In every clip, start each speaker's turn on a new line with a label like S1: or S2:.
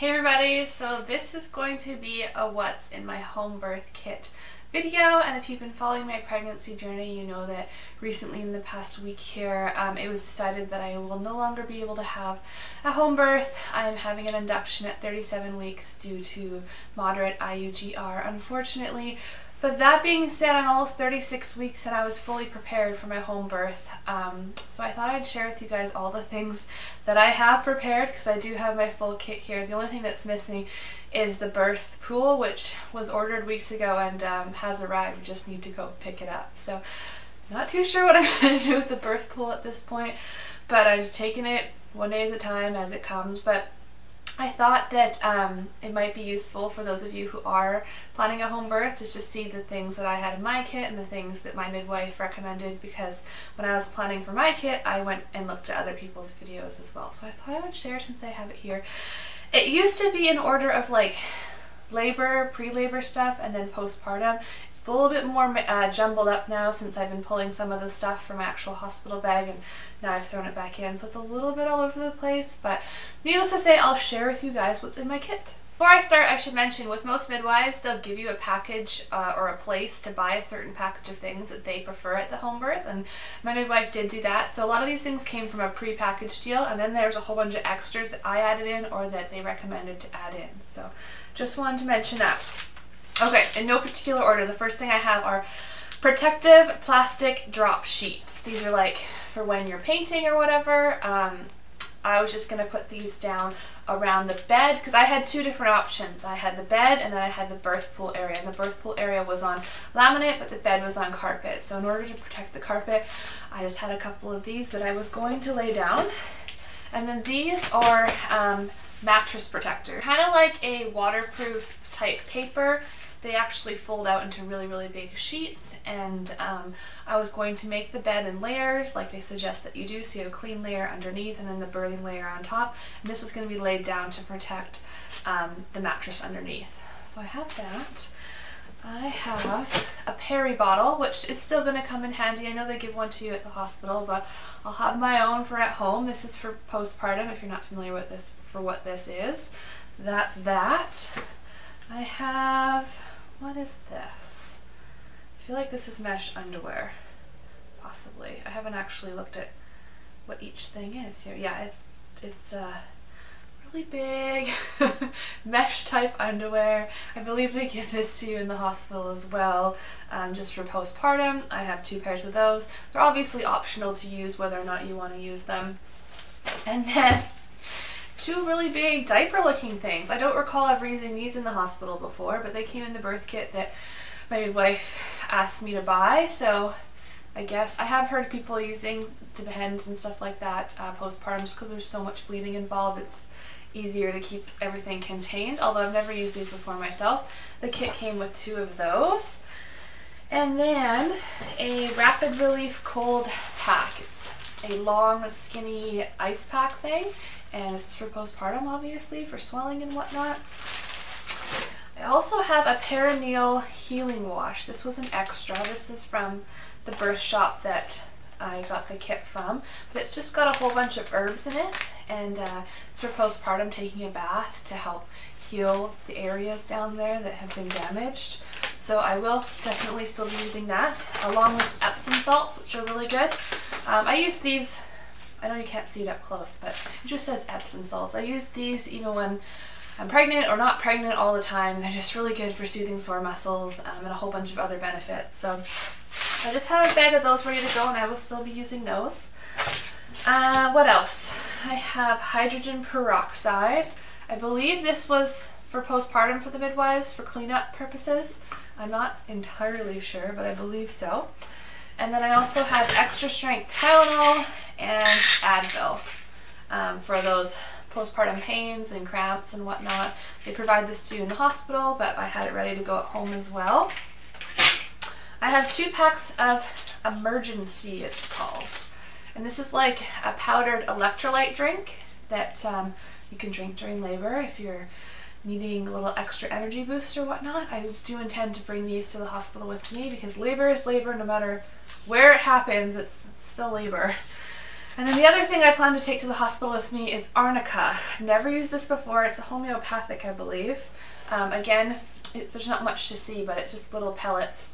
S1: Hey everybody, so this is going to be a what's in my home birth kit video, and if you've been following my pregnancy journey, you know that recently in the past week here it was decided that I will no longer be able to have a home birth. I am having an induction at 37 weeks due to moderate IUGR, unfortunately. But that being said, I'm almost 36 weeks and I was fully prepared for my home birth. So I thought I'd share with you guys all the things that I have prepared, because I do have my full kit here. The only thing that's missing is the birth pool, which was ordered weeks ago and has arrived. We just need to go pick it up. So not too sure what I'm going to do with the birth pool at this point, but I'm just taking it one day at a time as it comes. But I thought that it might be useful for those of you who are planning a home birth just to see the things that I had in my kit and the things that my midwife recommended, because when I was planning for my kit I went and looked at other people's videos as well. So I thought I would share since I have it here. It used to be in order of like labor, pre-labor stuff, and then postpartum. It's a little bit more jumbled up now since I've been pulling some of the stuff from my actual hospital bag and now I've thrown it back in, so it's a little bit all over the place, but needless to say, I'll share with you guys what's in my kit. Before I start, I should mention, with most midwives, they'll give you a package or a place to buy a certain package of things that they prefer at the home birth, and my midwife did do that. So a lot of these things came from a pre-packaged deal, and then there's a whole bunch of extras that I added in or that they recommended to add in. So just wanted to mention that. Okay, in no particular order, the first thing I have are protective plastic drop sheets. These are like for when you're painting or whatever. I was just going to put these down around the bed because I had two different options. I had the bed and then I had the birth pool area. And the birth pool area was on laminate, but the bed was on carpet. So in order to protect the carpet, I just had a couple of these that I was going to lay down. And then these are mattress protector. Kind of like a waterproof type paper. They actually fold out into really, really big sheets, and I was going to make the bed in layers like they suggest that you do, so you have a clean layer underneath and then the birthing layer on top, and this was going to be laid down to protect the mattress underneath. So I have that. I have a peri bottle, which is still going to come in handy. I know they give one to you at the hospital, but I'll have my own for at home. This is for postpartum, if you're not familiar with this, for what this is. That's that. I have... what is this? I feel like this is mesh underwear, possibly. I haven't actually looked at what each thing is here. Yeah, it's really big mesh type underwear. I believe they give this to you in the hospital as well, just for postpartum. I have two pairs of those. They're obviously optional to use whether or not you want to use them. And then two really big diaper looking things. I don't recall ever using these in the hospital before, but they came in the birth kit that my midwife asked me to buy, so I guess I have heard people using depends and stuff like that postpartum, just because there's so much bleeding involved. It's easier to keep everything contained, although I've never used these before myself. The kit came with two of those. And then a rapid relief cold pack. It's a long skinny ice pack thing, and this is for postpartum, obviously, for swelling and whatnot. I also have a Perineal healing wash. This was an extra. This is from the birth shop that I got the kit from, but it's just got a whole bunch of herbs in it, and it's for postpartum, taking a bath to help heal the areas down there that have been damaged. So I will definitely still be using that, along with Epsom Salts, which are really good. I use these, I know you can't see it up close, but it just says Epsom Salts. I use these even when I'm pregnant or not pregnant all the time. They're just really good for soothing sore muscles and a whole bunch of other benefits. So I just have a bag of those ready to go, and I will still be using those. What else? I have hydrogen peroxide. I believe this was for postpartum for the midwives for cleanup purposes. I'm not entirely sure, but I believe so. And then I also have extra strength Tylenol and Advil for those postpartum pains and cramps and whatnot. They provide this to you in the hospital, but I had it ready to go at home as well. I have 2 packs of Emergency, it's called. And this is like a powdered electrolyte drink that you can drink during labor if you're needing a little extra energy boost or whatnot. I do intend to bring these to the hospital with me because labor is labor no matter where it happens. It's still labor. And then the other thing I plan to take to the hospital with me is Arnica. I've never used this before. It's a homeopathic, I believe. Again, there's not much to see, but it's just little pellets.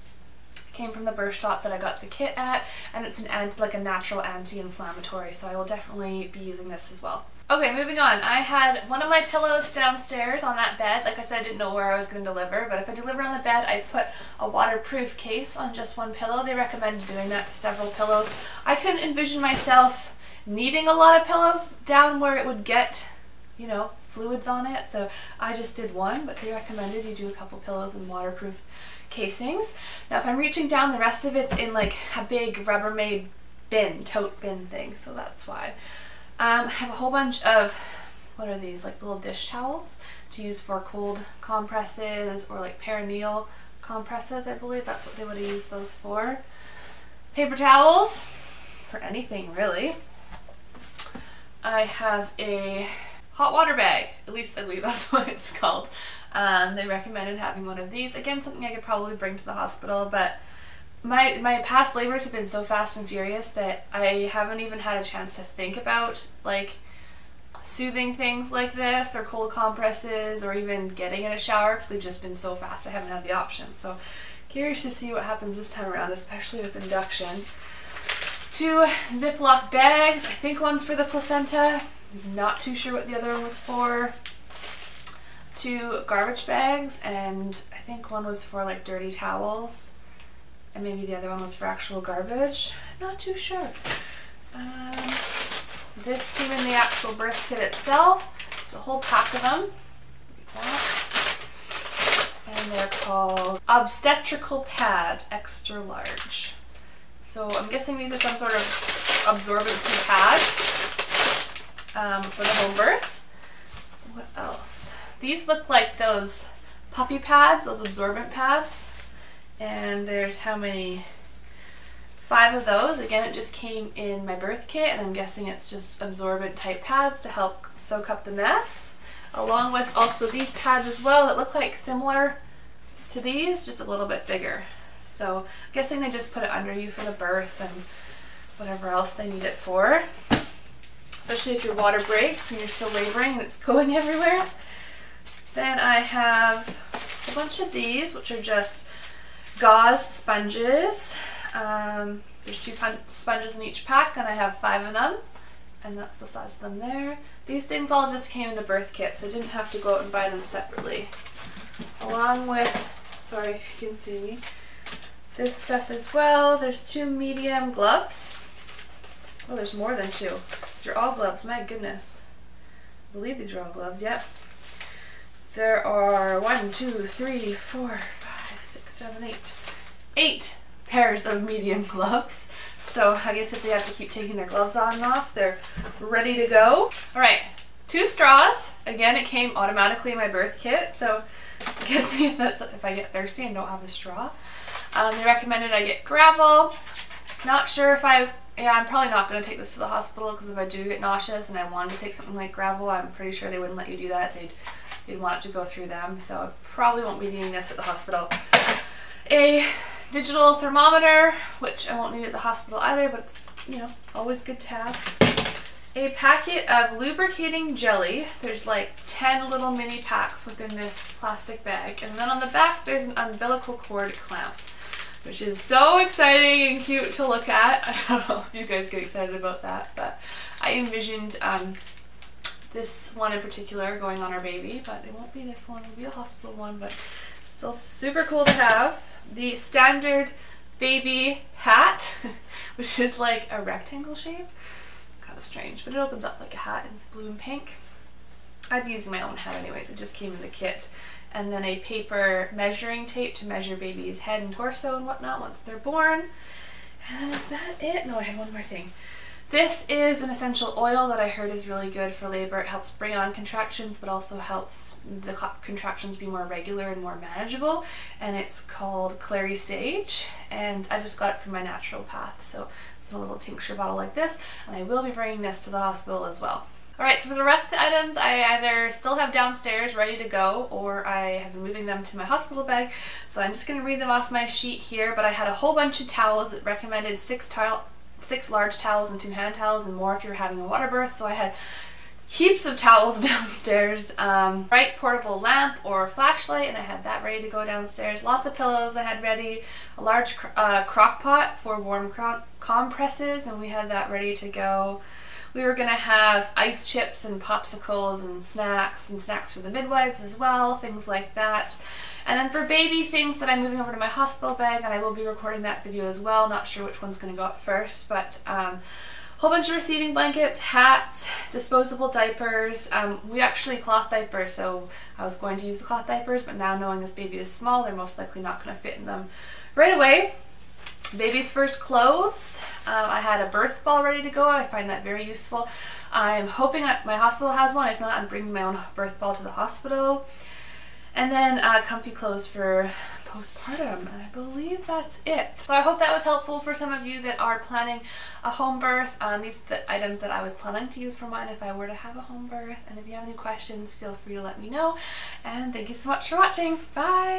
S1: It came from the birth shop that I got the kit at, and it's like a natural anti-inflammatory, so I will definitely be using this as well. Okay, moving on. I had one of my pillows downstairs on that bed. Like I said, I didn't know where I was going to deliver, but if I deliver on the bed, I put a waterproof case on just one pillow. They recommended doing that to several pillows. I couldn't envision myself needing a lot of pillows down where it would get, you know, fluids on it, so I just did one, but they recommended you do a couple pillows in waterproof casings. Now if I'm reaching down, the rest of it's in like a big Rubbermaid bin, tote bin thing, so that's why. I have a whole bunch of, what are these, like little dish towels to use for cold compresses, or like perineal compresses, I believe that's what they would have used those for. Paper towels, for anything really. I have a hot water bag, at least I believe that's what it's called. They recommended having one of these. Again, something I could probably bring to the hospital, but my past labors have been so fast and furious that I haven't even had a chance to think about like soothing things like this, or cold compresses, or even getting in a shower, because they've just been so fast I haven't had the option. So curious to see what happens this time around, especially with induction. 2 Ziploc bags. I think one's for the placenta. Not too sure what the other one was for. 2 garbage bags, and I think one was for like dirty towels, and maybe the other one was for actual garbage. Not too sure. This came in the actual birth kit itself. There's a whole pack of them. Like that. And they're called Obstetrical Pad Extra Large. So I'm guessing these are some sort of absorbency pad for the home birth. What else? These look like those puppy pads, those absorbent pads. And there's how many? 5 of those. Again, it just came in my birth kit, and I'm guessing it's just absorbent type pads to help soak up the mess. Along with also these pads as well that look like similar to these, just a little bit bigger. So I'm guessing they just put it under you for the birth and whatever else they need it for. Especially if your water breaks and you're still laboring and it's going everywhere. Then I have a bunch of these, which are just Gauze Sponges. There's 2 sponges in each pack, and I have 5 of them, and that's the size of them there. These things all just came in the birth kit, so I didn't have to go out and buy them separately. Along with, sorry if you can see me, this stuff as well. There's 2 medium gloves. Oh, there's more than 2. These are all gloves, my goodness. I believe these are all gloves, yep. There are 1, 2, 3, 4, 5, 6, 7, 8. 8 pairs of medium gloves. So I guess if they have to keep taking their gloves on and off, they're ready to go. Alright, 2 straws. Again, it came automatically in my birth kit, so I'm guessing if I get thirsty and don't have a straw. They recommended I get gravel. Not sure if I'm probably not going to take this to the hospital, because if I do get nauseous and I wanted to take something like gravel, I'm pretty sure they wouldn't let you do that. They'd want it to go through them, so I probably won't be needing this at the hospital. A digital thermometer, which I won't need at the hospital either, but it's, you know, always good to have. A packet of lubricating jelly. There's like 10 little mini packs within this plastic bag, and then on the back there's an umbilical cord clamp, which is so exciting and cute to look at. I don't know if you guys get excited about that, but I envisioned this one in particular going on our baby, but it won't be this one, it'll be a hospital one, but still super cool to have. The standard baby hat, which is like a rectangle shape. Kind of strange, but it opens up like a hat and it's blue and pink. I'd be using my own hat anyways, it just came in the kit. And then a paper measuring tape to measure baby's head and torso and whatnot once they're born. And then is that it? No, I had one more thing. This is an essential oil that I heard is really good for labor. It helps bring on contractions, but also helps the contractions be more regular and more manageable. And it's called Clary Sage, and I just got it from my natural path. So it's in a little tincture bottle like this, and I will be bringing this to the hospital as well. Alright, so for the rest of the items, I either still have downstairs ready to go, or I have been moving them to my hospital bag. So I'm just going to read them off my sheet here, but I had a whole bunch of towels that recommended 6 6 large towels and 2 hand towels and more if you're having a water birth. So I had heaps of towels downstairs, bright portable lamp or flashlight, and I had that ready to go downstairs. Lots of pillows I had ready, a large crock pot for warm compresses, and we had that ready to go. We were going to have ice chips and popsicles and snacks for the midwives as well, things like that. And then for baby things that I'm moving over to my hospital bag, and I will be recording that video as well, not sure which one's going to go up first, but whole bunch of receiving blankets, hats, disposable diapers. We actually cloth diapers, so I was going to use the cloth diapers, but now knowing this baby is small, they're most likely not going to fit in them right away. Baby's first clothes. I had a birth ball ready to go. I find that very useful. I'm hoping my hospital has one. If not, I'm bringing my own birth ball to the hospital. And then comfy clothes for postpartum, and I believe that's it. So I hope that was helpful for some of you that are planning a home birth. These are the items that I was planning to use for mine if I were to have a home birth, and if you have any questions, feel free to let me know, and thank you so much for watching. Bye!